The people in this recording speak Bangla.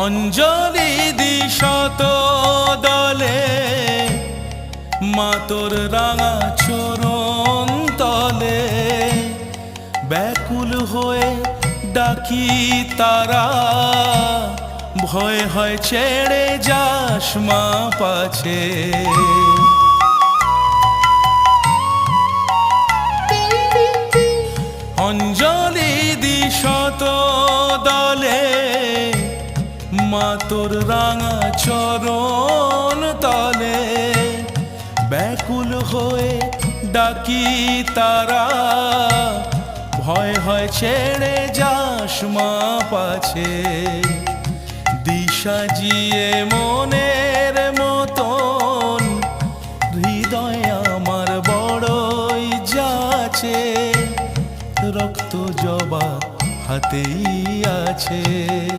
অঞ্জলি দিশত দলে মা তোর রাঙা চরণ তলে ব্যাকুল হয়ে ডাকি তারা ভয় হয় ছেড়ে যাস মা পাছে অঞ্জলি দিশত দলে মা তোর রাঙা চরণ তলে ব্যাকুল হয়ে ডাকি তারা ভয় হয় ছেড়ে যাস মা পাছে দিশা জিয়ে মনের মতন হৃদয় আমার বড়ই যাচ্ছে রক্ত জবা হাতেই আছে।